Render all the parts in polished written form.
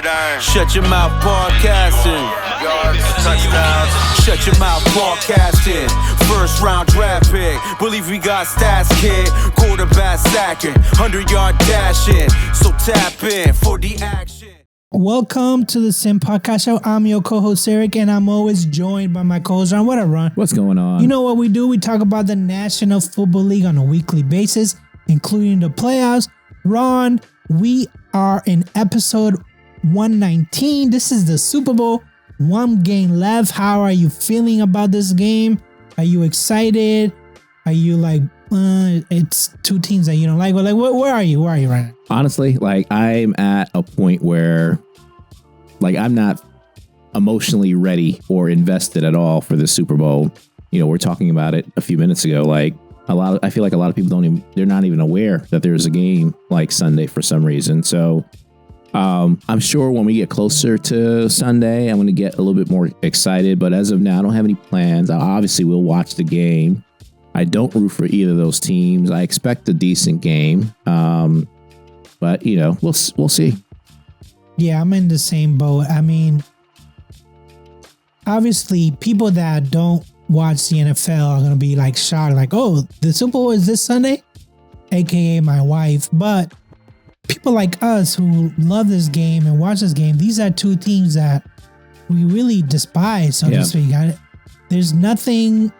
gridiron. Shut your mouth podcasting. Yards, touchdowns. Shut your mouth podcasting. First round draft pick. Believe we got stats, kid. Quarterback sacking. 100-yard dashing. So tap in for the action. Welcome to the Sim Podcast Show. I'm your co-host Eric, and I'm always joined by my co-host Ron. What up, Ron? What's going on? You know what we do? We talk about the National Football League on a weekly basis, including the playoffs. Ron, we are in episode 119. This is the Super Bowl. One game left. How are you feeling about this game? Are you excited? Are you like, it's two teams that you don't like? Well, like, where are you? Where are you right now? Honestly, like I'm at a point where like I'm not emotionally ready or invested at all for the Super Bowl. You know, we're talking about it a few minutes ago. Like I feel like a lot of people they're not even aware that there's a game like Sunday for some reason. So I'm sure when we get closer to Sunday, I'm going to get a little bit more excited. But as of now, I don't have any plans. I obviously will watch the game. I don't root for either of those teams. I expect a decent game. But, you know, we'll see. Yeah, I'm in the same boat. I mean, obviously, people that don't watch the NFL are going to be like shocked, like, oh, the Super Bowl is this Sunday, aka my wife. But people like us who love this game and watch this game, these are two teams that we really despise, so to speak. There's nothing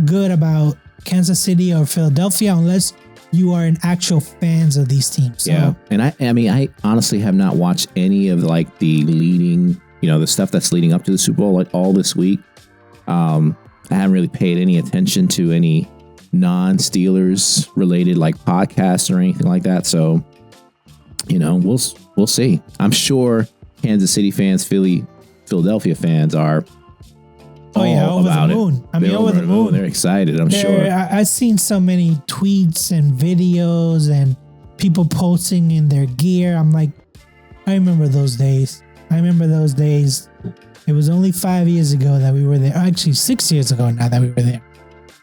good about Kansas City or Philadelphia unless you are an actual fans of these teams. So. Yeah, and I mean, I honestly have not watched any of like the leading, you know, the stuff that's leading up to the Super Bowl like all this week. I haven't really paid any attention to any non-Steelers related like podcasts or anything like that. So, you know, we'll see. I'm sure Kansas City fans, Philadelphia fans are. Oh yeah, over the moon. I mean, over the moon. They're excited, I'm sure. I've seen so many tweets and videos and people posting in their gear. I'm like, I remember those days. It was only 5 years ago that we were there. Actually, 6 years ago now that we were there.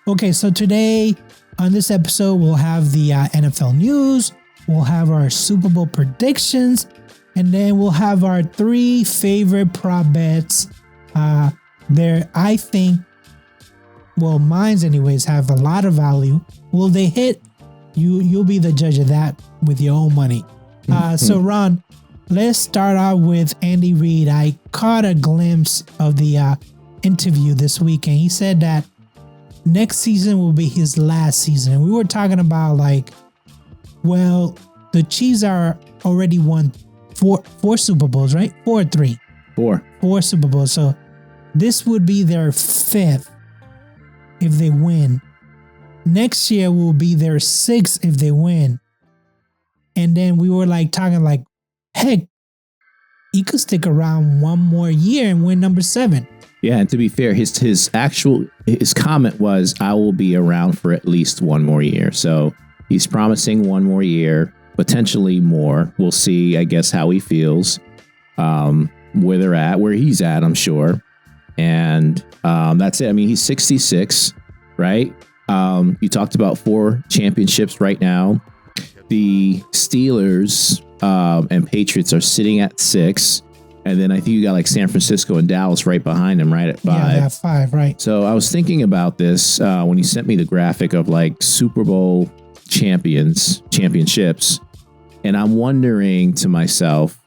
Okay, so today on this episode, we'll have the NFL news. We'll have our Super Bowl predictions. And then we'll have our 3 favorite prop bets. I think, well, mine's anyways, have a lot of value. Will they hit? You'll be the judge of that with your own money. So Ron, let's start out with Andy Reid. I caught a glimpse of the interview this week, and he said that next season will be his last season. And we were talking about like, well, the Chiefs are already won four Super Bowls, right? 4 or 3? 4 Super Bowls. So this would be their 5th if they win. Next year will be their 6th if they win. And then we were like talking like, heck, he could stick around one more year and win number 7. Yeah, and to be fair, his comment was, I will be around for at least one more year. So he's promising one more year, potentially more. We'll see, I guess, how he feels, where he's at, I'm sure. And that's it. I mean, he's 66, right? You talked about 4 championships right now. The Steelers and Patriots are sitting at 6. And then I think you got like San Francisco and Dallas right behind him, right at 5. Yeah, they have 5, right. So I was thinking about this when you sent me the graphic of like Super Bowl championships. And I'm wondering to myself,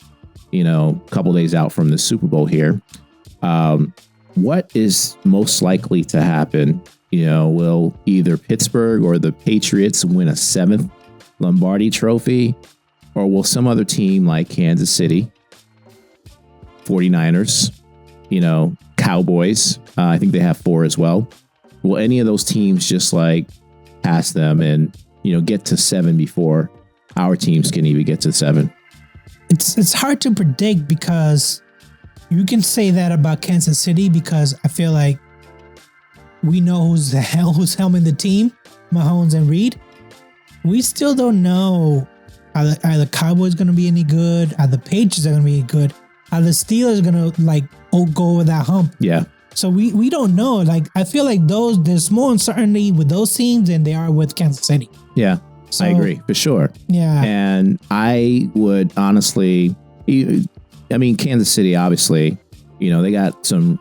you know, a couple days out from the Super Bowl here, what is most likely to happen? You know, will either Pittsburgh or the Patriots win a 7th Lombardi trophy, or will some other team like Kansas City, 49ers, you know, Cowboys, I think they have 4 as well. Will any of those teams just like pass them and, you know, get to 7 before our teams can even get to 7? It's hard to predict because you can say that about Kansas City because I feel like we know who's helming the team, Mahomes and Reed. We still don't know are the Cowboys going to be any good? Are the Patriots going to be good? Are the Steelers going to like go over that hump? Yeah. So we don't know. Like I feel like there's more uncertainty with those teams than there are with Kansas City. Yeah. So, I agree for sure. Yeah. And I would honestly, I mean, Kansas City, obviously, they got some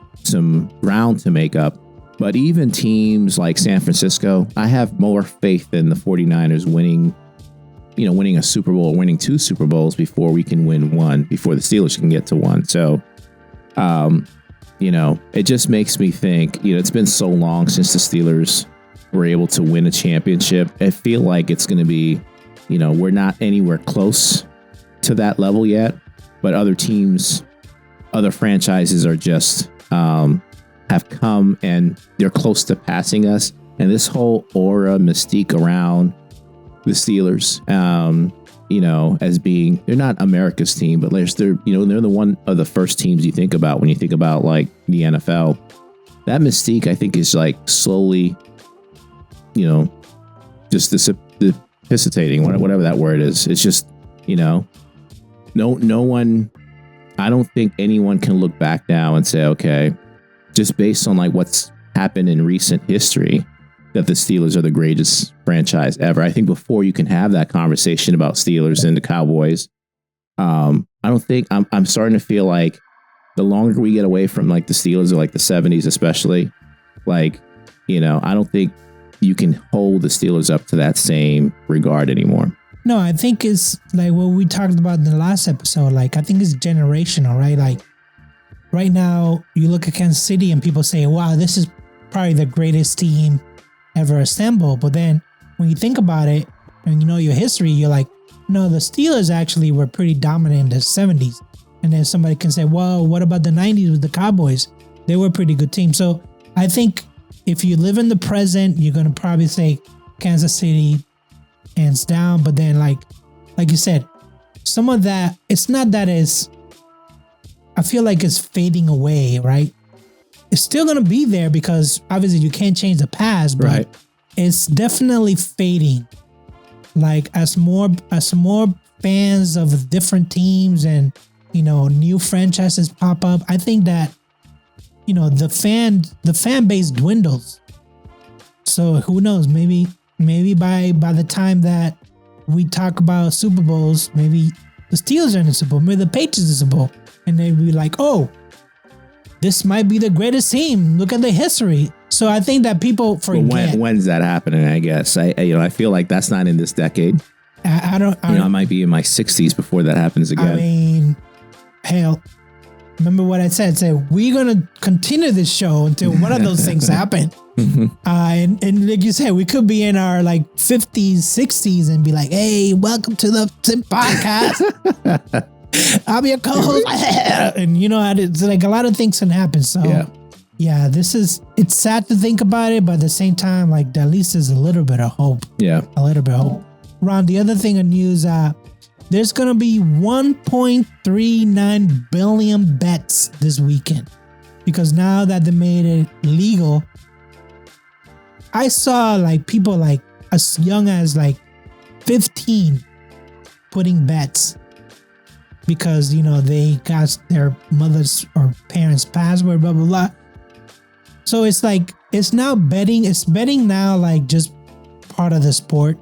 ground to make up. But even teams like San Francisco, I have more faith in the 49ers winning a Super Bowl, or winning 2 Super Bowls before we can win one, before the Steelers can get to one. So, it just makes me think, it's been so long since the Steelers were able to win a championship. I feel like it's going to be, we're not anywhere close to that level yet, but other teams, other franchises are just, have come and they're close to passing us. And this whole aura, mystique around the Steelers, as being, they're not America's team, but they're the one of the first teams you think about when you think about like the NFL. That mystique, I think, is like slowly, just dissipating, whatever that word is. It's just, no one, I don't think anyone can look back now and say, okay, just based on like what's happened in recent history, that the Steelers are the greatest franchise ever. I think before you can have that conversation about Steelers and the Cowboys, I don't think, I'm starting to feel like the longer we get away from like the Steelers or like the 70s, especially, like, I don't think you can hold the Steelers up to that same regard anymore. No, I think it's like what we talked about in the last episode. Like, I think it's generational, right? Like, right now, you look at Kansas City and people say, wow, this is probably the greatest team ever assembled. But then when you think about it and you know your history, you're like, no, the Steelers actually were pretty dominant in the 70s. And then somebody can say, well, what about the 90s with the Cowboys? They were a pretty good team. So I think if you live in the present, you're going to probably say Kansas City hands down. But then like you said, some of that, it's not that it's, I feel like it's fading away, right? It's still going to be there because obviously you can't change the past, but right. It's definitely fading. Like as more fans of different teams and, new franchises pop up, I think that, the fan base dwindles. So who knows, maybe by the time that we talk about Super Bowls, maybe the Steelers are in the Super Bowl, maybe the Patriots are in the Super Bowl, and they'd be like, oh, this might be the greatest team. Look at the history. So I think that people forget. When's that happening? I guess I feel like that's not in this decade. I might be in my 60s before that happens again. I mean, hell, remember what I said? We're gonna continue this show until one of those things happen. And like you said, we could be in our like 50s, 60s, and be like, "Hey, welcome to the podcast." I'm your co-host, and it's like a lot of things can happen. So yeah, it's sad to think about it, but at the same time, like at least there's a little bit of hope. Yeah, a little bit of hope. Ron, the other thing in news, there's gonna be 1.39 billion bets this weekend because now that they made it legal, I saw like people like as young as like 15 putting bets. Because, they got their mother's or parents' password, blah, blah, blah. So it's like, it's now betting. It's betting now like just part of the sport.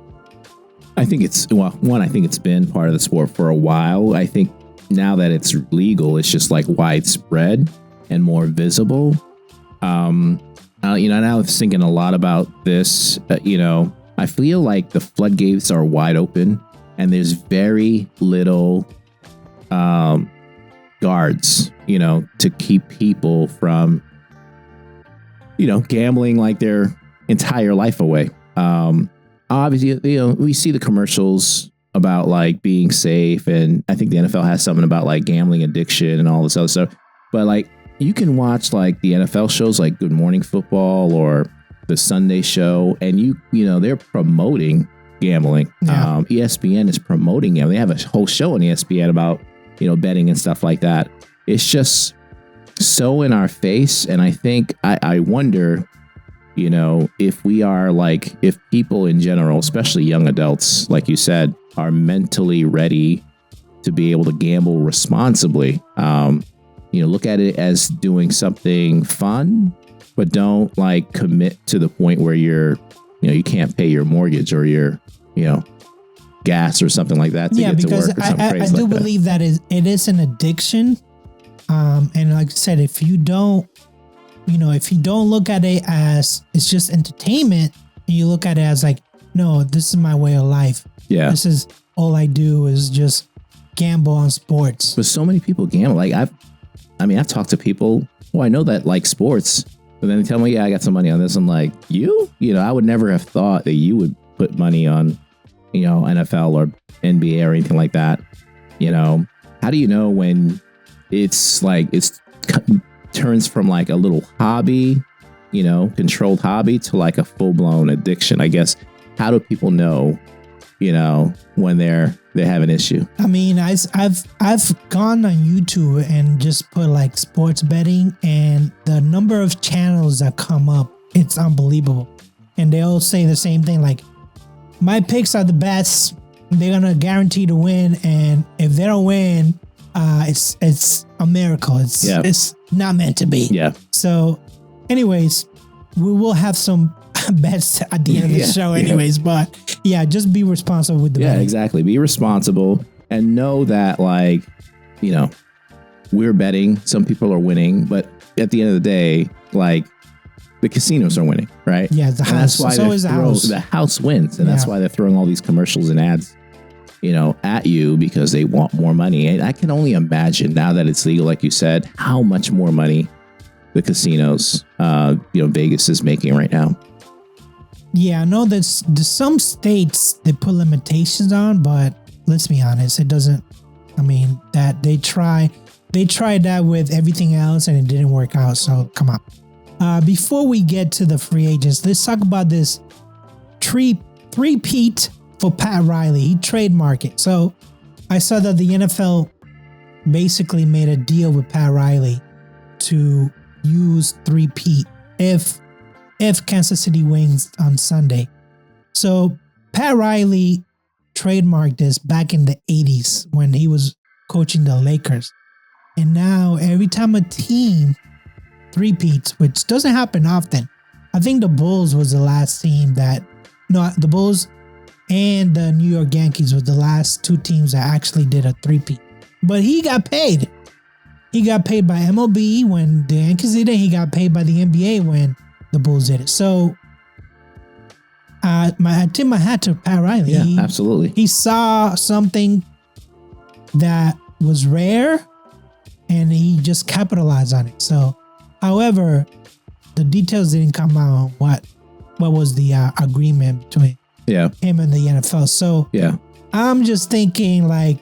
I think it's been part of the sport for a while. I think now that it's legal, it's just like widespread and more visible. Now I was thinking a lot about this. I feel like the floodgates are wide open and there's very little guards, to keep people from, gambling like their entire life away. Obviously, we see the commercials about like being safe, and I think the NFL has something about like gambling addiction and all this other stuff. But like, you can watch like the NFL shows like Good Morning Football or the Sunday Show, and they're promoting gambling. Yeah. ESPN is promoting gambling. They have a whole show on ESPN about betting and stuff like that. It's just so in our face. And I think I wonder, if we are like, if people in general, especially young adults, like you said, are mentally ready to be able to gamble responsibly. Look at it as doing something fun, but don't like commit to the point where you can't pay your mortgage or gas or something like that to get to because work or something I crazy do like that. believe that it is an addiction. And like I said, if you don't look at it as it's just entertainment, and you look at it as like, no, this is my way of life. Yeah. This is all I do is just gamble on sports. But so many people gamble. Like I've talked to people who I know that like sports, but then they tell me, yeah, I got some money on this. I'm like, you know, I would never have thought that you would put money on, you know, NFL or NBA or anything like that. You know, how do you know when it's like turns from like a little hobby, you know, controlled hobby to like a full blown addiction? I guess. How do people know, you know, when they have an issue? I mean, I've gone on YouTube and just put like sports betting, and the number of channels that come up, it's unbelievable. And they all say the same thing, like, my picks are the best. They're gonna guarantee to win, and if they don't win, it's a miracle. It's not meant to be. Yeah. So, anyways, we will have some bets at the end of the show anyways, but yeah, just be responsible with the betting. Exactly. Be responsible and know that, like, you know, we're betting, some people are winning, but at the end of the day, like, the casinos are winning, right? Yeah, the house. That's why the house wins, and that's why they're throwing all these commercials and ads, you know, at you, because they want more money. And I can only imagine, now that it's legal, like you said, how much more money the casinos, Vegas is making right now. Yeah, I know there's some states they put limitations on, but let's be honest, it doesn't. I mean, that they tried that with everything else and it didn't work out. So come on. Before we get to the free agents, let's talk about this Threepeat for Pat Riley. He trademarked it. So I saw that the NFL basically made a deal with Pat Riley to use Threepeat if Kansas City wins on Sunday. So Pat Riley trademarked this back in the 80s when he was coaching the Lakers. And now every time a team threepeats, which doesn't happen often, I think the Bulls was the last team the Bulls and the New York Yankees was the last two teams that actually did a threepeat. But he got paid. He got paid by MLB when the Yankees did it. He got paid by the NBA when the Bulls did it. So I tip my hat to Pat Riley. Yeah, absolutely. He saw something that was rare and he just capitalized on it. So, however, the details didn't come out on what was the agreement between him and the NFL. So I'm just thinking, like,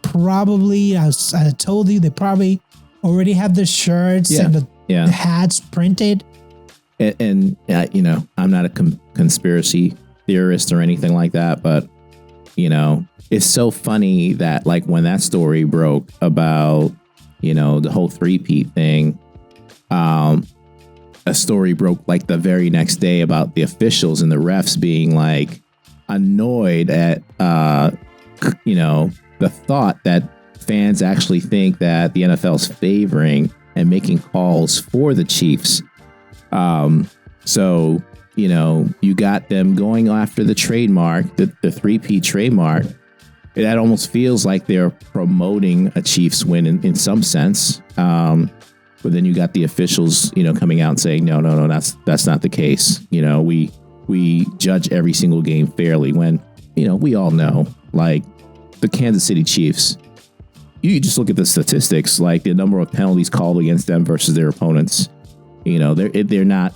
probably, as I told you, they probably already have the shirts and the hats printed. And you know, I'm not a conspiracy theorist or anything like that, but, you know, it's so funny that, like, when that story broke about, you know, the whole Threepeat thing, a story broke like the very next day about the officials and the refs being like annoyed at, you know, the thought that fans actually think that the NFL's favoring and making calls for the Chiefs. So, you know, you got them going after the trademark, the Threepeat trademark. That almost feels like they're promoting a Chiefs win in some sense. But then you got the officials, you know, coming out and saying, no, that's not the case. You know, we judge every single game fairly, when, you know, we all know, like, the Kansas City Chiefs, you just look at the statistics, like the number of penalties called against them versus their opponents. You know, they're not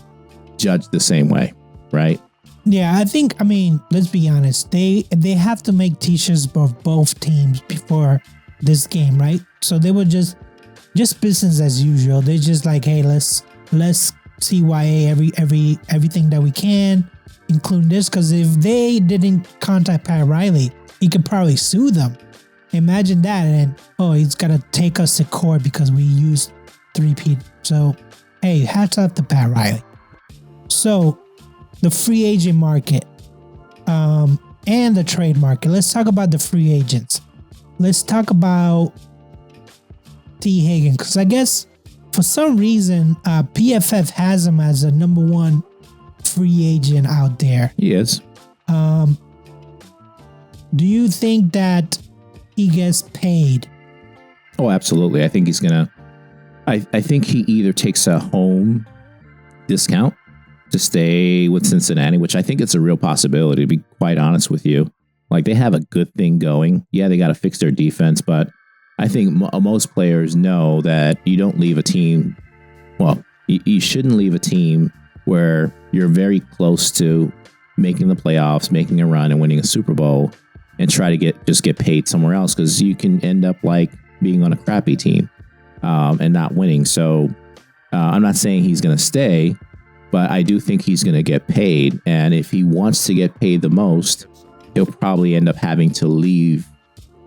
judged the same way, right? Yeah, I mean, let's be honest. They have to make t-shirts of both teams before this game, right? So they were just business as usual. They're just like, hey, let's CYA everything that we can, including this, because if they didn't contact Pat Riley, he could probably sue them. Imagine that, and he's gotta take us to court because we used Threepeat. So, hey, hats off to Pat Riley. So, the free agent market, and the trade market. Let's talk about the free agents. Let's talk about T. Higgins, because I guess for some reason PFF has him as the number one free agent out there. He is. Do you think that he gets paid? Oh, absolutely. I think he's gonna. I think he either takes a home discount to stay with Cincinnati, which I think it's a real possibility, to be quite honest with you. Like, they have a good thing going. Yeah, they got to fix their defense, but I think most players know that you don't leave a team. Well, you shouldn't leave a team where you're very close to making the playoffs, making a run, and winning a Super Bowl, and try to get paid somewhere else, because you can end up like being on a crappy team and not winning. So I'm not saying he's going to stay, but I do think he's going to get paid. And if he wants to get paid the most, he'll probably end up having to leave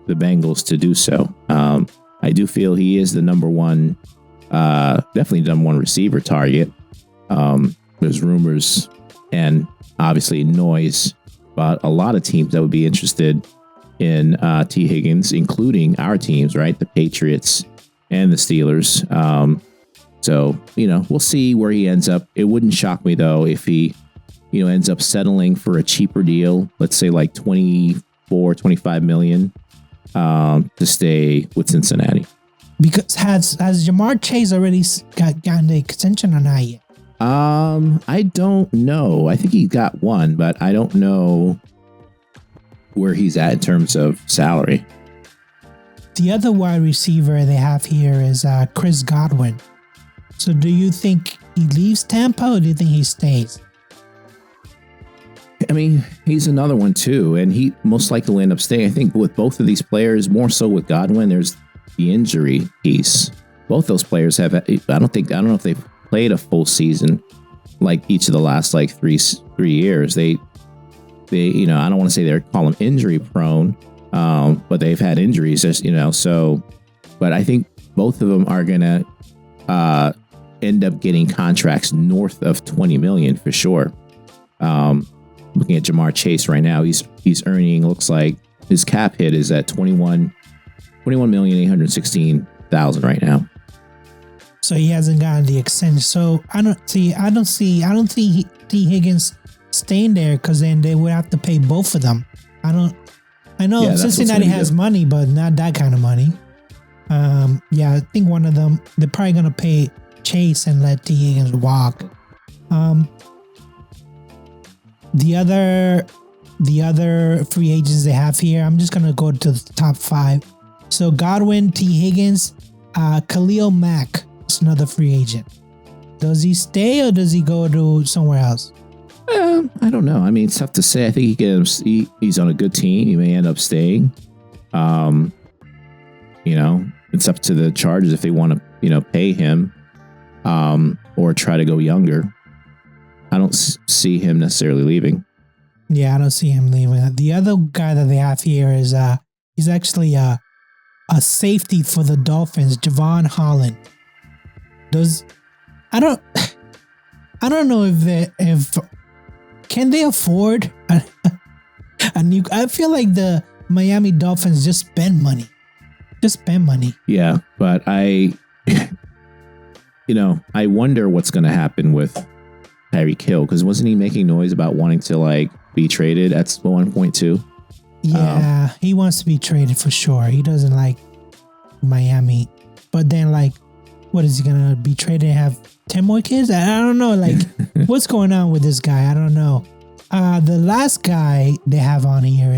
the Bengals to do so. I do feel he is the number one, definitely number one receiver target. There's rumors and obviously noise about a lot of teams that would be interested in T. Higgins, including our teams, right? The Patriots and the Steelers. So, we'll see where he ends up. It wouldn't shock me, though, if he, ends up settling for a cheaper deal, let's say like 25 million to stay with Cincinnati. Because has Jamar Chase already gotten the extension or not yet? I don't know. I think he got one, but I don't know where he's at in terms of salary. The other wide receiver they have here is Chris Godwin. So do you think he leaves Tampa, or do you think he stays? I mean, he's another one too, and he most likely will end up staying. I think with both of these players, more so with Godwin, there's the injury piece. Both those players have. I don't know if they've played a full season like each of the last like three years. They I don't want to say call them injury prone, but they've had injuries, so. But I think both of them are gonna end up getting contracts north of 20 million for sure. Looking at Jamar Chase right now, he's earning, looks like his cap hit is at 21,816,000 right now. So he hasn't gotten the extension. So I don't see T. Higgins staying there, because then they would have to pay both of them. I know Cincinnati has money, but not that kind of money. I think one of them, they're probably gonna pay Chase and let T. Higgins walk. The other free agents they have here, I'm just gonna go to the top 5. So Godwin, T. Higgins, Khalil Mack is another free agent. Does he stay or does he go to somewhere else? I don't know. I mean, it's tough to say. I think he's on a good team. He may end up staying. It's up to the Chargers if they want to, pay him, or try to go younger. I don't see him necessarily leaving. Yeah, I don't see him leaving. The other guy that they have here is he's actually a safety for the Dolphins, Javon Holland. I don't know if can they afford a new? I feel like the Miami Dolphins just spend money. Yeah, but I wonder what's going to happen with Tyreek Hill, because wasn't he making noise about wanting to be traded at 1.2? Yeah, he wants to be traded for sure. He doesn't like Miami, but then what is he gonna be traded and have 10 more kids? I don't know. What's going on with this guy? I don't know. The last guy they have on here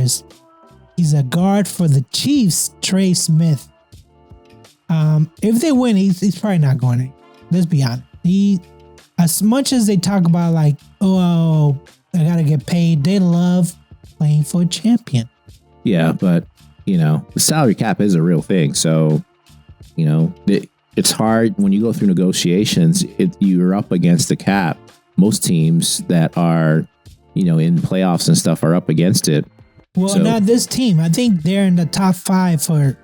he's a guard for the Chiefs, Trey Smith. If they win, he's probably not going to. Let's be honest. As much as they talk about I gotta get paid, they love playing for a champion. Yeah, but the salary cap is a real thing. So, it's hard when you go through negotiations. You're up against the cap. Most teams that are, in playoffs and stuff are up against it. Well, not this team. I think they're in the top 5 for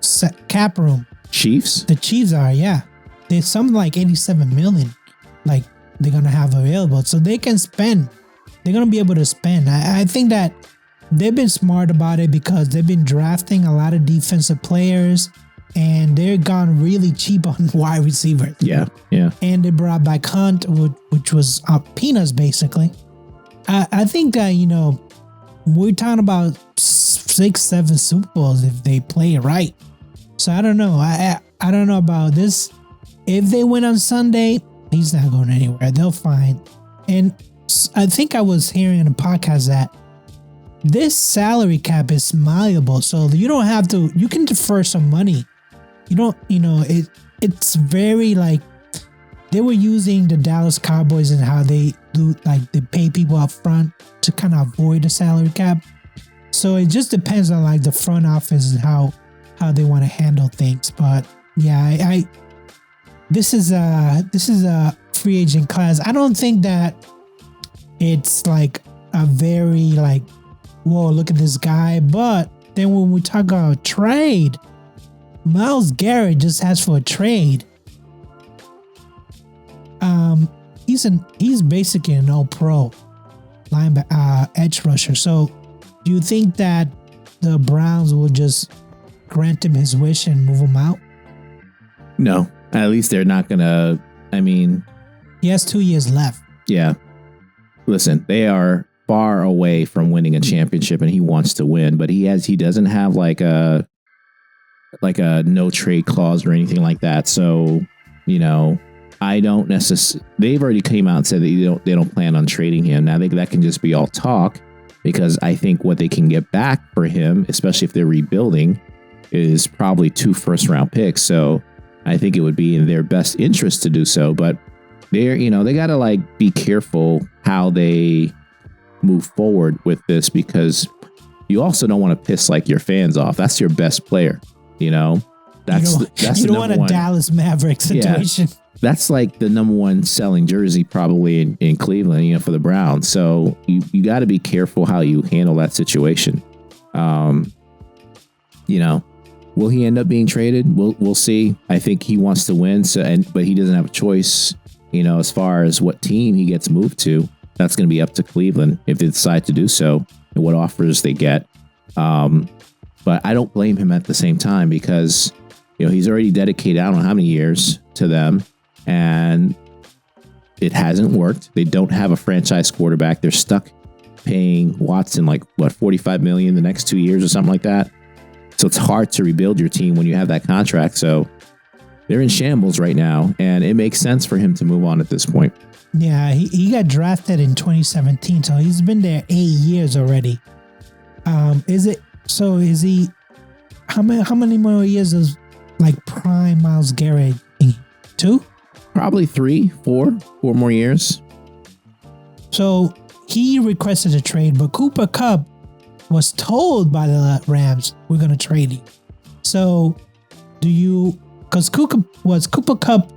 cap room. Chiefs? The Chiefs are, yeah. There's something like 87 million. They're going to have available. So they can spend. They're going to be able to spend. I think that they've been smart about it, because they've been drafting a lot of defensive players, and they've gone really cheap on wide receivers. Yeah. And they brought back Hunt, which was peanuts, basically. I think that, we're talking about 6-7 Super Bowls if they play it right. So I don't know. I don't know about this. If they win on Sunday, he's not going anywhere. They'll find. And I think I was hearing in a podcast that this salary cap is malleable, so you don't have to. You can defer some money. You don't. It's very like they were using the Dallas Cowboys and how they do, like they pay people up front to kind of avoid the salary cap. So it just depends on like the front office and how they want to handle things. But yeah, this is a free agent class. I don't think that it's like a very like, whoa, look at this guy. But then when we talk about trade, Myles Garrett just asked for a trade. He's basically an all-pro edge rusher. So do you think that the Browns will just grant him his wish and move him out? No, at least they're not gonna. I mean, he has 2 years left. Yeah. Listen, they are far away from winning a championship, and he wants to win, but he doesn't have like a no trade clause or anything like that. So, I don't necessarily. They've already came out and said that they don't plan on trading him. Now that can just be all talk, because I think what they can get back for him, especially if they're rebuilding, is probably 2 first-round picks. So I think it would be in their best interest to do so. But they gotta like be careful how they move forward with this, because you also don't want to piss like your fans off. That's your best player. That's you don't want a Dallas Mavericks situation. Yeah. That's like the number one selling jersey probably in Cleveland, for the Browns. So you got to be careful how you handle that situation. Will he end up being traded? We'll see. I think he wants to win, but he doesn't have a choice. As far as what team he gets moved to, that's going to be up to Cleveland if they decide to do so and what offers they get. But I don't blame him at the same time, because he's already dedicated I don't know how many years to them. And it hasn't worked. They don't have a franchise quarterback. They're stuck paying Watson like $45 million the next 2 years or something like that. So it's hard to rebuild your team when you have that contract. So they're in shambles right now, and it makes sense for him to move on at this point. Yeah, he got drafted in 2017, so he's been there 8 years already. Is he? How many more years is like prime Myles Garrett? 2? Probably 4 more years. So he requested a trade, but Cooper Kupp was told by the Rams, we're going to trade you. So because Cooper Kupp,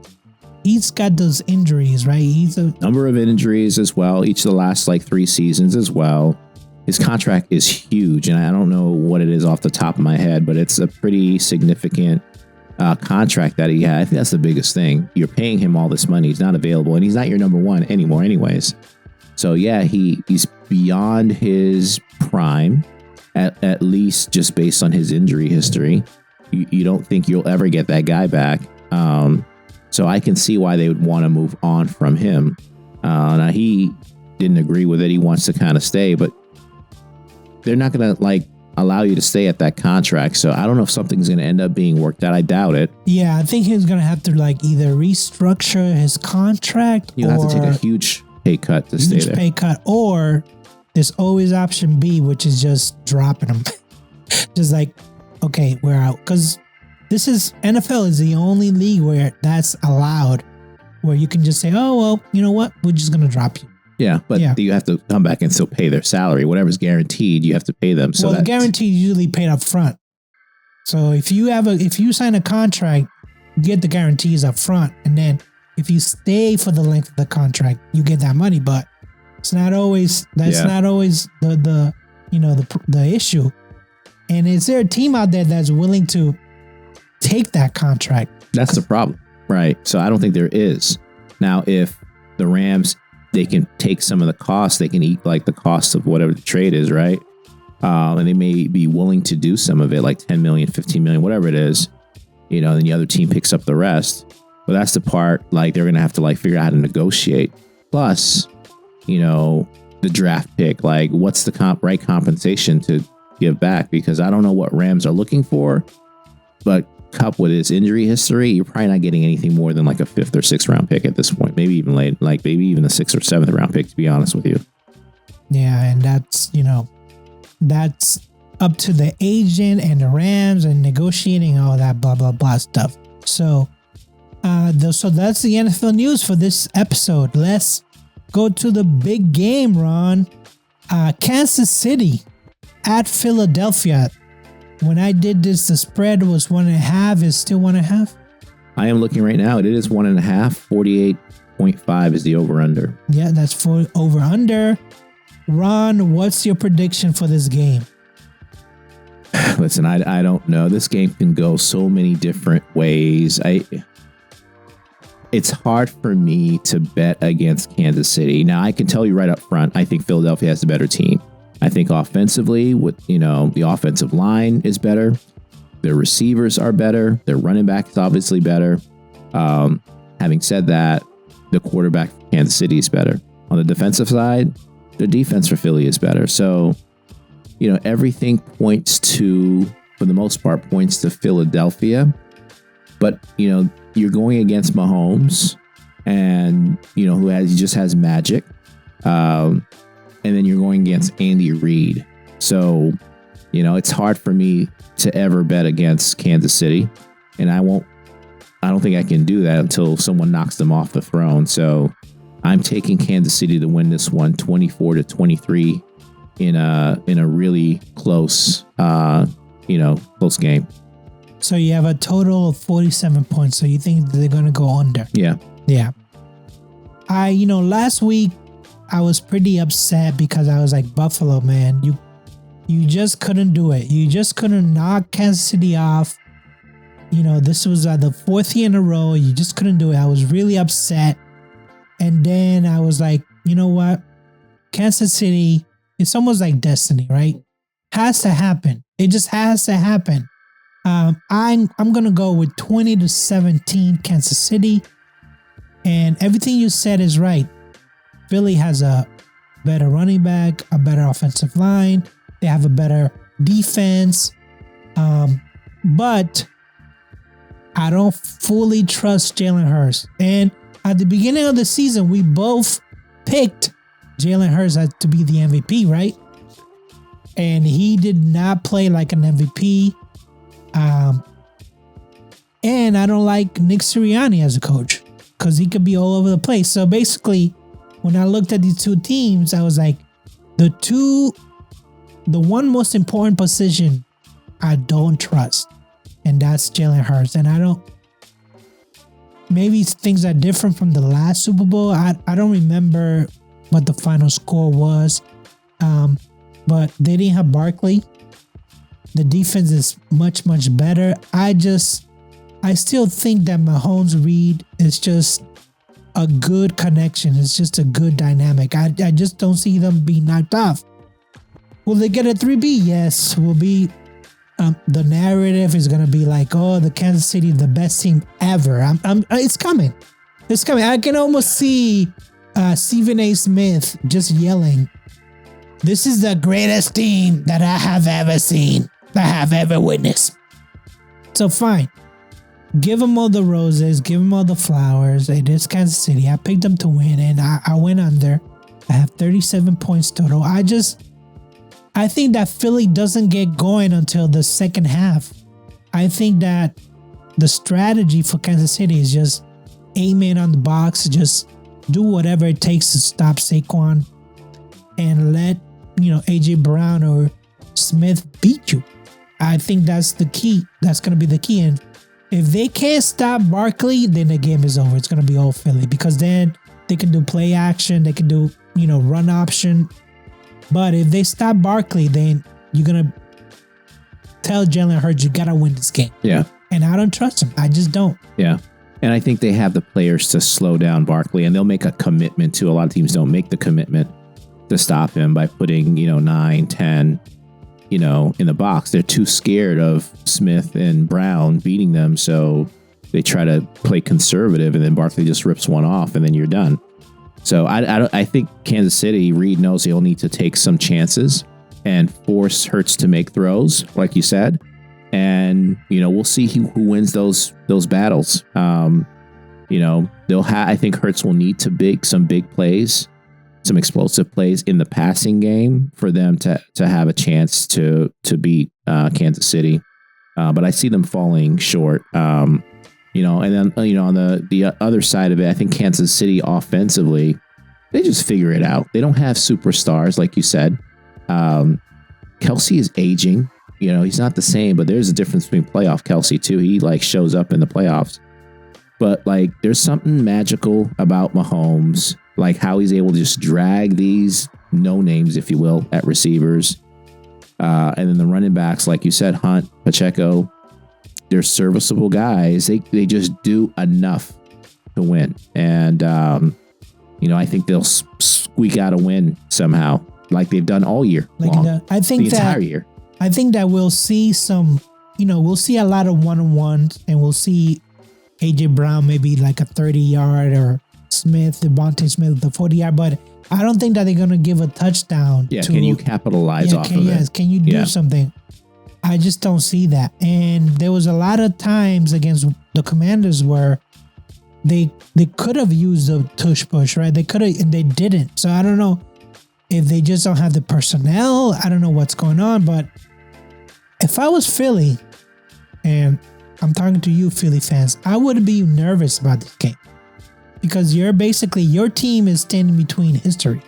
he's got those injuries, right? He's a number of injuries as well. Each of the last 3 seasons as well. His contract is huge, and I don't know what it is off the top of my head, but it's a pretty significant contract that he had. I think that's the biggest thing. You're paying him all this money. He's not available, and he's not your number one anymore anyways. So yeah, he's beyond his prime, at least just based on his injury history. You don't think you'll ever get that guy back. So I can see why they would want to move on from him. Now he didn't agree with it. He wants to kind of stay, but they're not going to allow you to stay at that contract. So I don't know if something's going to end up being worked out. I doubt it. Yeah, I think he's going to have to either restructure his contract. You'll have to take a huge pay cut to stay there. Huge pay cut, or there's always option B, which is just dropping him. Just okay, we're out. Because NFL is the only league where that's allowed, where you can just say, oh, well, you know what? We're just going to drop you. Yeah, but you have to come back and still pay their salary. Whatever's guaranteed, you have to pay them. So the guarantee is usually paid up front. So if you sign a contract, you get the guarantees up front, and then if you stay for the length of the contract, you get that money. But it's not always not always the issue. And is there a team out there that's willing to take that contract? That's the problem, right? So I don't think there is. Now, if the Rams, they can take some of the costs. They can eat the cost of whatever the trade is, right? And they may be willing to do some of it, like 10 million, 15 million, whatever it is, and the other team picks up the rest. But that's the part, they're going to have to figure out how to negotiate. Plus, the draft pick, what's the right compensation to give back, because I don't know what Rams are looking for, but Kupp with his injury history, you're probably not getting anything more than like a 5th or 6th round pick at this point. Maybe even late, like maybe even a 6th or 7th round pick, to be honest with you. Yeah, and that's, that's up to the agent and the Rams and negotiating all that blah blah blah stuff. So so that's the NFL news for this episode. Let's go to the big game, Ron. Kansas City at Philadelphia. When I did this, the spread was 1.5. Is still 1.5? I am looking right now. It is 1.5. 48.5 is the over-under. Yeah, that's for over-under. Ron, what's your prediction for this game? Listen, I don't know. This game can go so many different ways. It's hard for me to bet against Kansas City. Now, I can tell you right up front, I think Philadelphia has the better team. I think offensively, the offensive line is better. Their receivers are better. Their running back is obviously better. Having said that, the quarterback for Kansas City is better. On the defensive side, the defense for Philly is better. So, everything points to, for the most part, points to Philadelphia. But, you're going against Mahomes, and, he just has magic. And then you're going against Andy Reid. So, it's hard for me to ever bet against Kansas City. And I don't think I can do that until someone knocks them off the throne. So I'm taking Kansas City to win this one 24-23 in a really close, close game. So you have a total of 47 points. So you think they're going to go under? Yeah. Yeah. Last week I was pretty upset because I was like, Buffalo, man, you just couldn't do it. You just couldn't knock Kansas City off. This was the 4th year in a row. You just couldn't do it. I was really upset. And then I was like, you know what? Kansas City, it's almost like destiny, right? Has to happen. It just has to happen. I'm going to go with 20-17 Kansas City. And everything you said is right. Philly has a better running back, a better offensive line. They have a better defense. But I don't fully trust Jalen Hurts. And at the beginning of the season, we both picked Jalen Hurts to be the MVP, right? And he did not play like an MVP. And I don't like Nick Sirianni as a coach because he could be all over the place. So basically, when I looked at these two teams, I was like, the one most important position I don't trust, and that's Jalen Hurts. And maybe things are different from the last Super Bowl. I don't remember what the final score was, but they didn't have Barkley. The defense is much, much better. I still think that Mahomes Reid is just a good connection. It's just a good dynamic. I just don't see them being knocked off. Will they get a 3B? Yes. Will be. The narrative is gonna be like, oh, the Kansas City, the best team ever. It's coming. It's coming. I can almost see Stephen A. Smith just yelling, "This is the greatest team that I have ever seen, that I have ever witnessed." So fine. Give them all the roses. Give them all the flowers. It is Kansas City. I picked them to win, and I went under. I have 37 points total. I think that Philly doesn't get going until the second half. I think that the strategy for Kansas City is just 8 men on the box, just do whatever it takes to stop Saquon and let, AJ Brown or Smith beat you. I think that's the key. That's going to be the key. And if they can't stop Barkley, then the game is over. It's going to be all Philly because then they can do play action. They can do, run option. But if they stop Barkley, then you're going to tell Jalen Hurts, you got to win this game. Yeah. And I don't trust him. I just don't. Yeah. And I think they have the players to slow down Barkley, and they'll make a commitment to. A lot of teams don't make the commitment to stop him by putting, 9, 10, in the box. They're too scared of Smith and Brown beating them. So they try to play conservative, and then Barkley just rips one off, and then you're done. So I think Kansas City, Reid knows he'll need to take some chances. and force Hurts to make throws, like you said. And, we'll see who wins those battles. I think Hurts will need some big plays, some explosive plays in the passing game for them to have a chance to beat Kansas City. But I see them falling short. And then, on the other side of it, I think Kansas City offensively, they just figure it out. They don't have superstars, like you said. Kelsey is aging. He's not the same, but there's a difference between playoff Kelsey too. He shows up in the playoffs. But there's something magical about Mahomes, how he's able to just drag these no names, if you will, at receivers. And then the running backs, like you said, Hunt, Pacheco, they're serviceable guys. They just do enough to win. And, I think they'll squeak out a win somehow, like they've done all year long. I think the entire year. I think that we'll see we'll see a lot of one-on-ones, and we'll see AJ Brown maybe like a 30-yard, or Devontae Smith the 40-yard, but I don't think that they're going to give a touchdown. Yeah, can you capitalize off of it? Yes, can you do something? I just don't see that. And there was a lot of times against the Commanders where they could have used the tush push, right? They could have, and they didn't. So I don't know if they just don't have the personnel. I don't know what's going on, but if I was Philly, and I'm talking to you Philly fans, I would be nervous about this game, because your team is standing between history.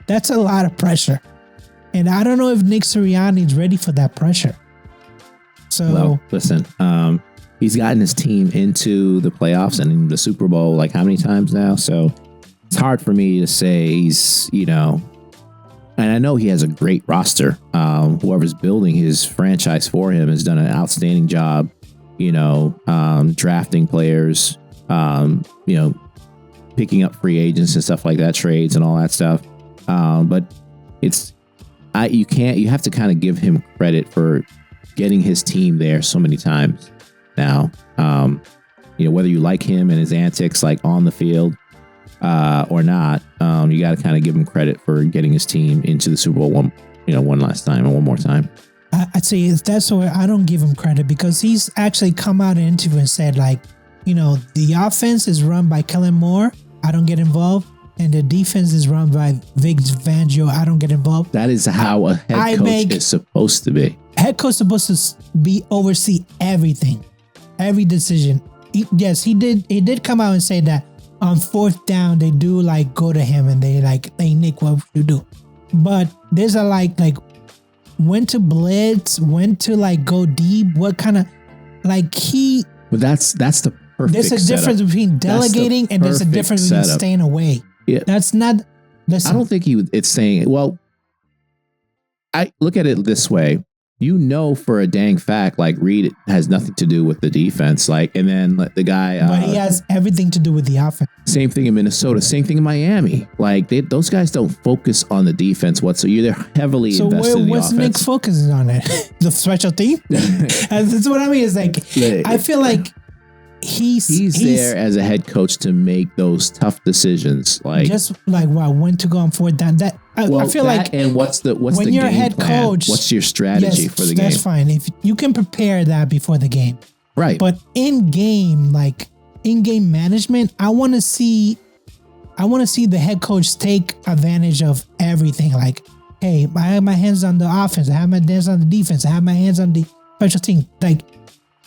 That's a lot of pressure. And I don't know if Nick Sirianni is ready for that pressure. So, well, listen, he's gotten his team into the playoffs and in the Super Bowl how many times now? So it's hard for me to say he's, and I know he has a great roster. Whoever's building his franchise for him has done an outstanding job, drafting players, picking up free agents and stuff like that, trades and all that stuff. But you have to kind of give him credit for getting his team there so many times now. Whether you like him and his antics on the field or not, you got to kind of give him credit for getting his team into the Super Bowl one last time and one more time. I'd say that's where I don't give him credit, because he's actually come out in an interview and said the offense is run by Kellen Moore. I don't get involved. And the defense is run by Vic Fangio. I don't get involved. That is how a head coach is supposed to be. Head coach is supposed to oversee everything, every decision. He did come out and say that on fourth down they do go to him and they hey Nick, what would you do? But there's a when to blitz, when to go deep, what kind of he. But that's the perfect. There's a difference between delegating and there's a difference between staying away. Yeah, that's not. Listen, I don't think it's saying. Well, I look at it this way. For a dang fact, Reed has nothing to do with the defense. And then the guy. But he has everything to do with the offense. Same thing in Minnesota. Same thing in Miami. Those guys don't focus on the defense whatsoever. They're heavily invested in the offense. So what's Nick focusing on it? The special team? That's what I mean. Is I feel like he's there as a head coach to make those tough decisions. When to go on fourth down. I feel and what's the when the you're game a head plan? coach, What's your strategy for the game? That's fine if you can prepare that before the game, right? But in game management, I want to see the head coach take advantage of everything. Hey, I have my hands on the offense. I have my hands on the defense. I have my hands on the special team.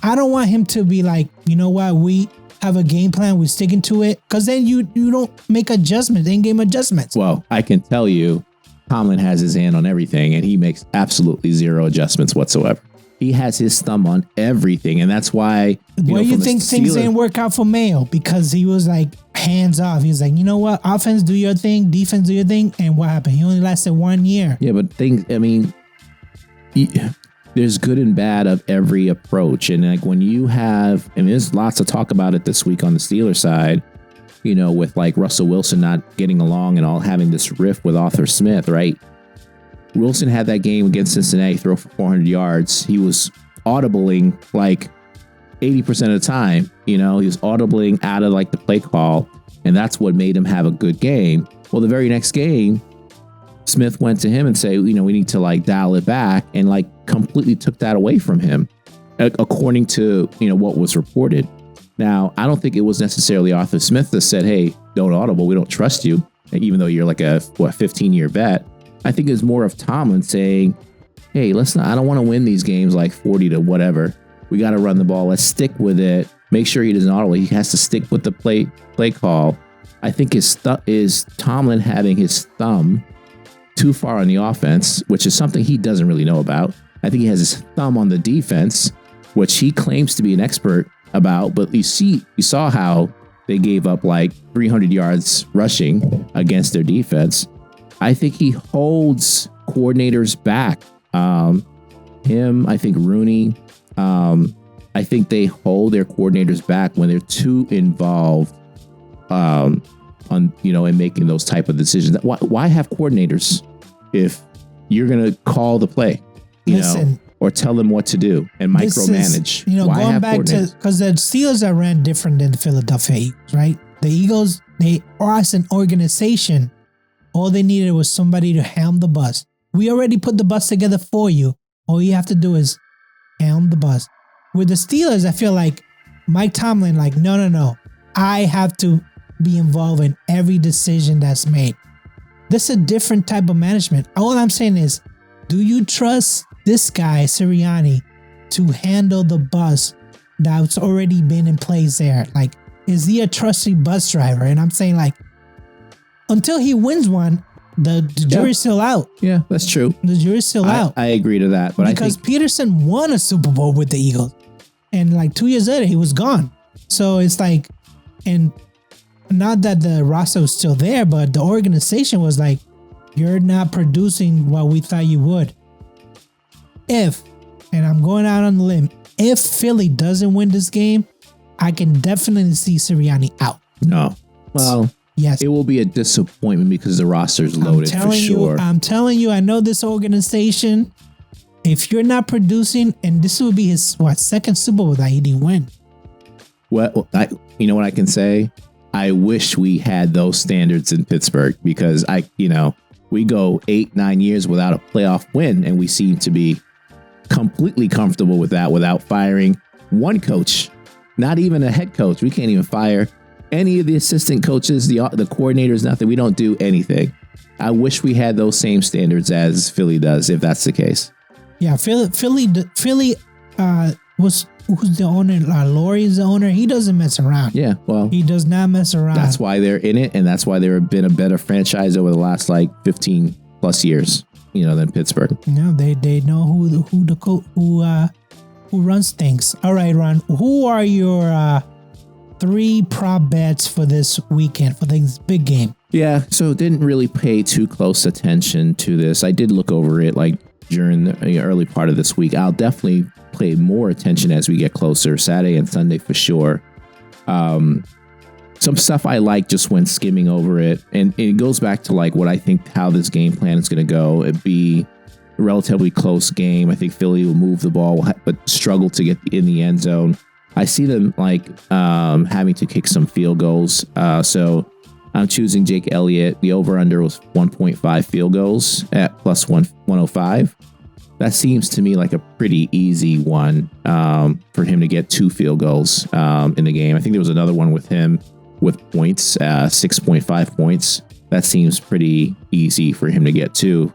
I don't want him to be you know what, we have a game plan, we're sticking to it, because then you don't make adjustments, in-game adjustments. Well, I can tell you, Tomlin has his hand on everything, and he makes absolutely zero adjustments whatsoever. He has his thumb on everything, and that's why. Why do you think things didn't work out for Mayo? Because he was hands off. He was you know what, offense do your thing, defense do your thing, and what happened? He only lasted 1 year. Yeah, but there's good and bad of every approach. And when you have, and there's lots of talk about it this week on the Steelers side, with Russell Wilson not getting along and all having this riff with Arthur Smith, right? Wilson had that game against Cincinnati, throw for 400 yards. He was audibling 80% of the time. He was audibling out of the play call. And that's what made him have a good game. Well, the very next game, Smith went to him and say, we need to like dial it back, and like completely took that away from him, according to, what was reported. Now, I don't think it was necessarily Arthur Smith that said, hey, don't audible. We don't trust you, even though you're like a 15-year vet. I think it's more of Tomlin saying, hey, I don't want to win these games like 40 to whatever. We got to run the ball. Let's stick with it. Make sure he doesn't audible. He has to stick with the play call. I think is Tomlin having his thumb too far on the offense, which is something he doesn't really know about. I think he has his thumb on the defense, which he claims to be an expert about. But you saw how they gave up like 300 yards rushing against their defense. I think he holds coordinators back. I think Rooney. I think they hold their coordinators back when they're too involved in making those type of decisions. Why have coordinators if you're gonna call the play, or tell them what to do and micromanage? Why going back to, because the Steelers are ran different than the Philadelphia Eagles, right? The Eagles, they are as an organization, all they needed was somebody to helm the bus. We already put the bus together for you. All you have to do is helm the bus. With the Steelers, I feel like Mike Tomlin, like, no. I have to be involved in every decision that's made. This is a different type of management. All I'm saying is, do you trust this guy, Sirianni, to handle the bus that's already been in place there? Like, is he a trusty bus driver? And I'm saying, like, until he wins one, the jury's still out. Yeah, that's true. The jury's still out. I agree to that. But because Peterson won a Super Bowl with the Eagles. And like 2 years later, he was gone. So it's like, and not that the roster was still there, but the organization was like, you're not producing what we thought you would. And I'm going out on the limb, if Philly doesn't win this game, I can definitely see Sirianni out. No. Well, yes, it will be a disappointment because the roster's loaded for sure. I'm telling you, I know this organization. If you're not producing, and this will be his second Super Bowl that he didn't win. Well, you know what I can say? I wish we had those standards in Pittsburgh, because we go 8-9 years without a playoff win, and we seem to be completely comfortable with that without firing one coach, not even a head coach. We can't even fire any of the assistant coaches, the coordinators, nothing. We don't do anything. I wish we had those same standards as Philly does, if that's the case. Yeah, Philly was who's the owner? Laurie is the owner. He doesn't mess around. Yeah, well, he does not mess around. That's why they're in it, and that's why they've been a better franchise over the last 15 plus years, than Pittsburgh. No, they know who runs things. All right, Ron, who are your 3 prop bets for this weekend for this big game? Yeah, so didn't really pay too close attention to this. I did look over it during the early part of this week. I'll definitely pay more attention as we get closer, Saturday and Sunday for sure. Some stuff I like just went skimming over it, and it goes back to what I think how this game plan is going to go. It'd be a relatively close game. I think Philly will move the ball, but struggle to get in the end zone. I see them having to kick some field goals. So I'm choosing Jake Elliott. The over-under was 1.5 field goals at plus 105. That seems to me like a pretty easy one for him to get 2 field goals in the game. I think there was another one with him with points, 6.5 points. That seems pretty easy for him to get 2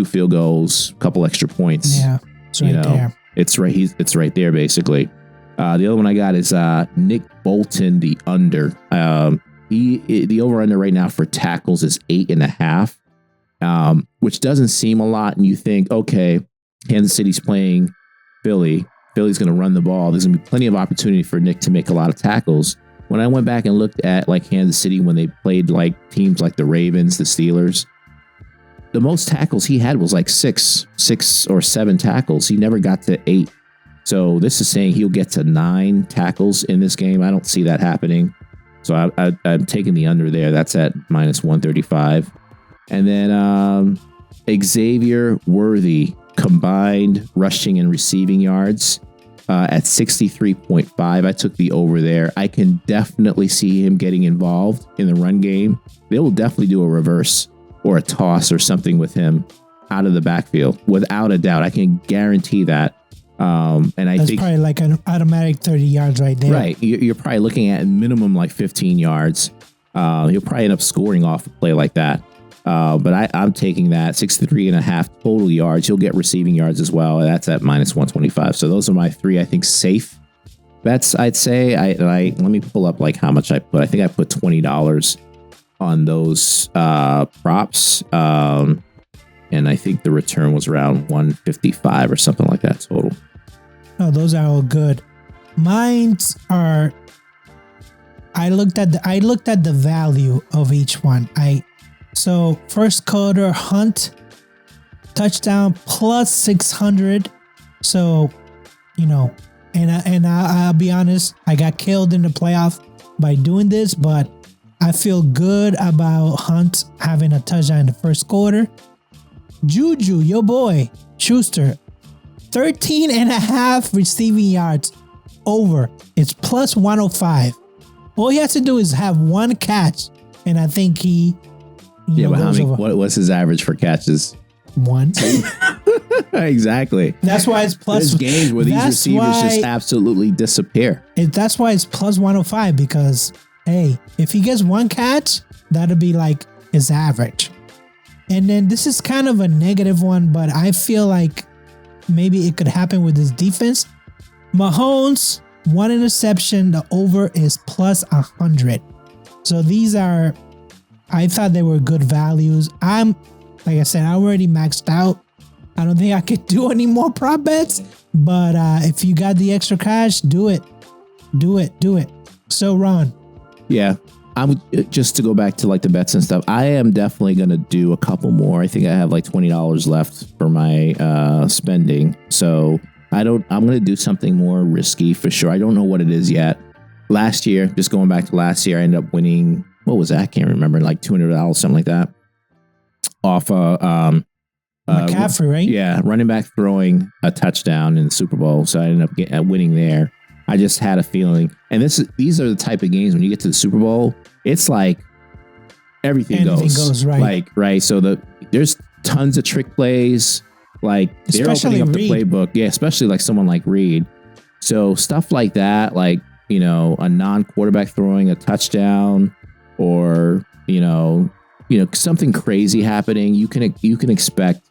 field goals, a couple extra points. Yeah, it's right there. It's right. It's right there basically. The other one I got is Nick Bolton, the under. The over-under right now for tackles is 8.5, which doesn't seem a lot. And you think, okay, Kansas City's playing Philly. Philly's going to run the ball. There's going to be plenty of opportunity for Nick to make a lot of tackles. When I went back and looked at Kansas City when they played teams like the Ravens, the Steelers, the most tackles he had was 6 or 7 tackles. He never got to 8. So this is saying he'll get to 9 tackles in this game. I don't see that happening. So I'm taking the under there. That's at minus 135. And then Xavier Worthy, combined rushing and receiving yards at 63.5. I took the over there. I can definitely see him getting involved in the run game. They will definitely do a reverse or a toss or something with him out of the backfield, without a doubt. I can guarantee that. And I That's think probably like an automatic 30 yards right there. right, you're probably looking at minimum like 15 yards. He'll probably end up scoring off a play like that. But I'm taking that 63.5 total yards. He'll get receiving yards as well. That's at -125. So those are my three, I think, safe bets. I'd say. Let me pull up like how much I put. I think I put $20 on those props. And I think the return was around 155 or something like that total. No, those are all good. Mine's are. I looked at the value of each one. So first quarter Hunt touchdown plus 600. So, and I'll be honest, I got killed in the playoff by doing this, but I feel good about Hunt having a touchdown in the first quarter. Juju, your boy, Schuster, 13.5 receiving yards over. It's plus 105. All he has to do is have one catch, and I think he but how many? What's his average for catches? One. Exactly. That's why it's plus. There's games where these receivers just absolutely disappear. That's why it's plus 105 because, hey, if he gets one catch, that'll be like his average. And then this is kind of a negative one, but I feel like maybe it could happen with his defense. Mahomes, one interception, the over is plus 100. So these are, I thought they were good values. Like I said, I already maxed out. I don't think I could do any more prop bets, but if you got the extra cash, do it. Do it. So Ron. Yeah. I'm just to go back to like the bets and stuff. I am definitely going to do a couple more. I think I have like $20 left for my spending. So I'm going to do something more risky for sure. I don't know what it is yet. Last year, just going back to last year, I ended up winning. What was that? I can't remember. Like $200, something like that. Off McCaffrey, right? Yeah, running back throwing a touchdown in the Super Bowl. So I ended up winning there. I just had a feeling, and these are the type of games when you get to the Super Bowl, it's like anything goes right. Right. So there's tons of trick plays. Like they're Especially opening up Reed. the playbook. Yeah, especially like someone like Reed. So stuff like that, like a non-quarterback throwing a touchdown, or something crazy happening. You can expect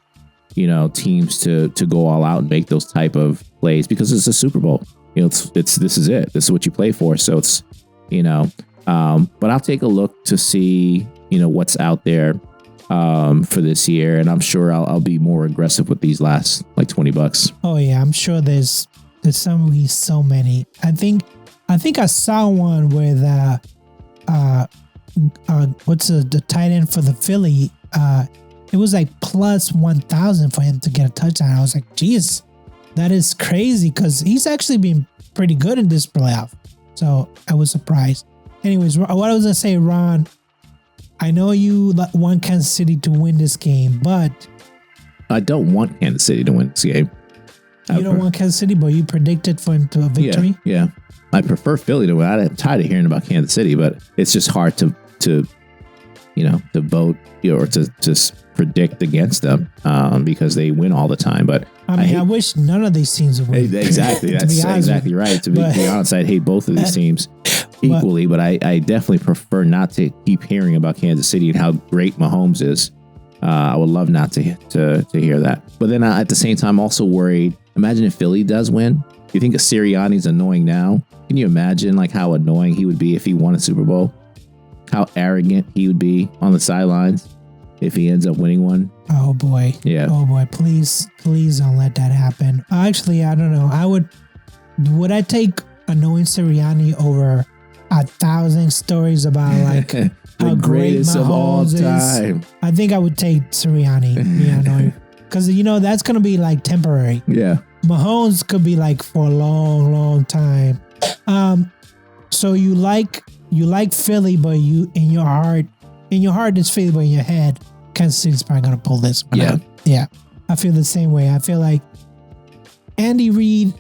teams to go all out and make those type of plays because it's a Super Bowl. This is it. This is what you play for. So it's, but I'll take a look to see, what's out there for this year. And I'm sure I'll be more aggressive with these last like $20. Oh yeah. I'm sure there's so many. I think I saw one with, what's the tight end for the Philly? It was like plus 1,000 for him to get a touchdown. I was like, geez. That is crazy because he's actually been pretty good in this playoff. So I was surprised. Anyways, what I was going to say, Ron, I know you want Kansas City to win this game, but... I don't want Kansas City to win this game. You don't want Kansas City, but you predicted for him to a victory? Yeah. I prefer Philly to win. I'm tired of hearing about Kansas City, but it's just hard to vote or to predict against them because they win all the time. But I wish none of these teams would win. Exactly. That's exactly right. To be honest, I'd hate both of these teams equally, but I definitely prefer not to keep hearing about Kansas City and how great Mahomes is. I would love not to hear that. But then at the same time, also worried. Imagine if Philly does win. You think Sirianni's annoying now? Can you imagine like how annoying he would be if he won a Super Bowl? How arrogant he would be on the sidelines if he ends up winning one. Oh boy. Yeah. Oh boy. Please don't let that happen. Actually, I don't know. Would I take annoying Sirianni over 1,000 stories about like how great Mahomes of all time? Is? I think I would take Sirianni. Because that's gonna be like temporary. Yeah. Mahomes could be like for a long, long time. So you like Philly, but in your heart it's Philly, but in your head, Kansas City's probably gonna pull this one out. Yeah. I feel the same way. I feel like Andy Reid,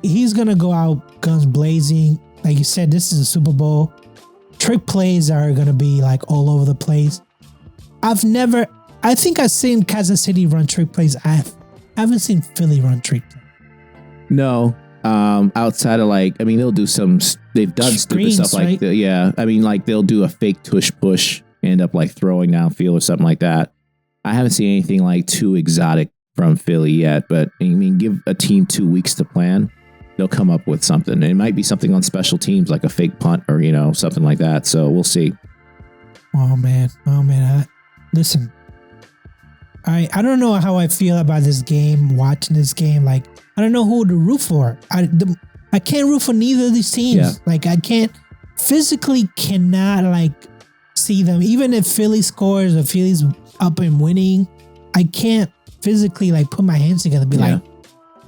he's gonna go out guns blazing. Like you said, this is a Super Bowl. Trick plays are gonna be like all over the place. I think I've seen Kansas City run trick plays. I haven't seen Philly run trick plays. No. Outside of they'll do they've done Screens, stupid stuff like right? they'll do a fake tush push, end up throwing downfield or something like that. I haven't seen anything too exotic from Philly yet, but give a team 2 weeks to plan. They'll come up with something. It might be something on special teams, like a fake punt or, something like that. So we'll see. Oh man. Listen, I don't know how I feel about this game, watching this game. I don't know who to root for. I can't root for neither of these teams. Yeah. I can't physically cannot see them. Even if Philly scores or Philly's up and winning, I can't physically put my hands together and be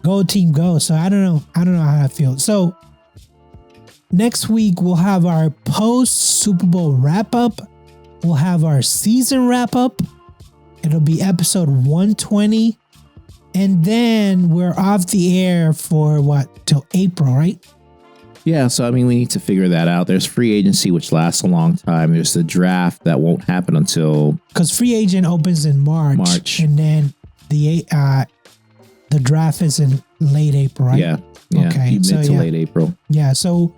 go team go. So I don't know how I feel. So next week we'll have our post Super Bowl wrap up. We'll have our season wrap up. It'll be episode 120. And then we're off the air for till April, right? Yeah, so we need to figure that out. There's free agency, which lasts a long time. There's the draft that won't happen until because free agent opens in March, and then the draft is in late April, right? Yeah. Okay, mid to late April. Yeah, so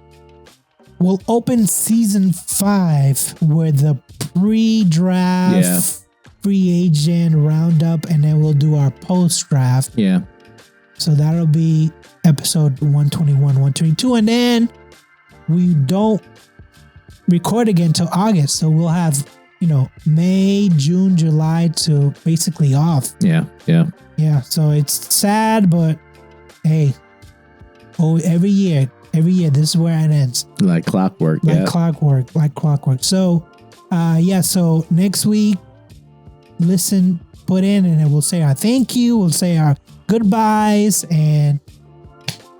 we'll open season 5 with the pre-draft, free agent roundup, and then we'll do our post-draft. Yeah. So that'll be episode 121, 122. And then we don't record again until August. So we'll have, May, June, July to basically off. Yeah. Yeah. So it's sad, but hey, every year, this is where it ends. Like clockwork. Like clockwork. So, so next week, listen, put in, and then we'll say our thank you. We'll say our goodbyes, and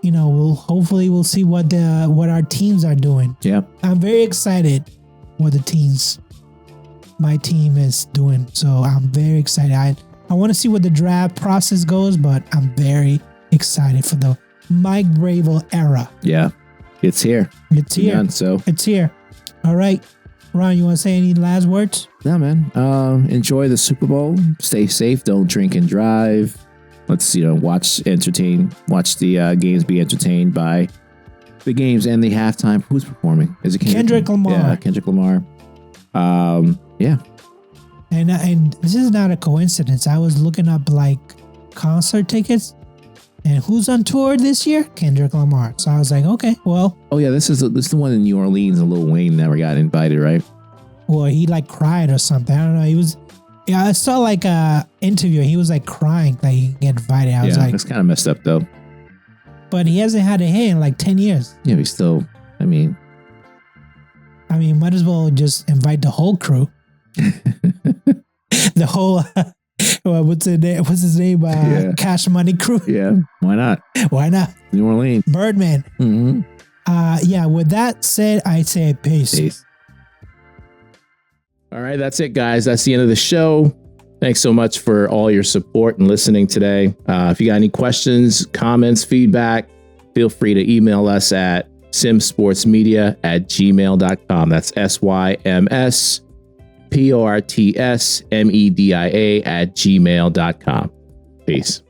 we'll see what our teams are doing. Yeah, I'm very excited what my team is doing. So I'm very excited. I want to see what the draft process goes, but I'm very excited for the Mike Bravel era. Yeah, it's here. It's here. It's here. All right, Ron, you want to say any last words? No, man. Enjoy the Super Bowl. Stay safe. Don't drink and drive. Let's watch the games, be entertained by the games and the halftime. Who's performing? Is it Kendrick Lamar? Yeah, Kendrick Lamar. Yeah. And this is not a coincidence. I was looking up concert tickets, and who's on tour this year? Kendrick Lamar. So I was like, okay, well. Oh yeah, this is the one in New Orleans, and Lil Wayne never got invited, right? Well, he cried or something. I don't know. He was. Yeah, I saw a interview. He was crying that he get invited. I was that's kind of messed up though. But he hasn't had a hit in 10 years. Yeah, we still. might as well just invite the whole crew. The whole. What's his name? Cash Money crew. Yeah, why not? Why not? New Orleans. Birdman. Mm-hmm. With that said, I say peace. All right, that's it, guys. That's the end of the show. Thanks so much for all your support and listening today. If you got any questions, comments, feedback, feel free to email us at simsportsmedia@gmail.com. That's SYMSPORTSMEDIA@gmail.com. Peace.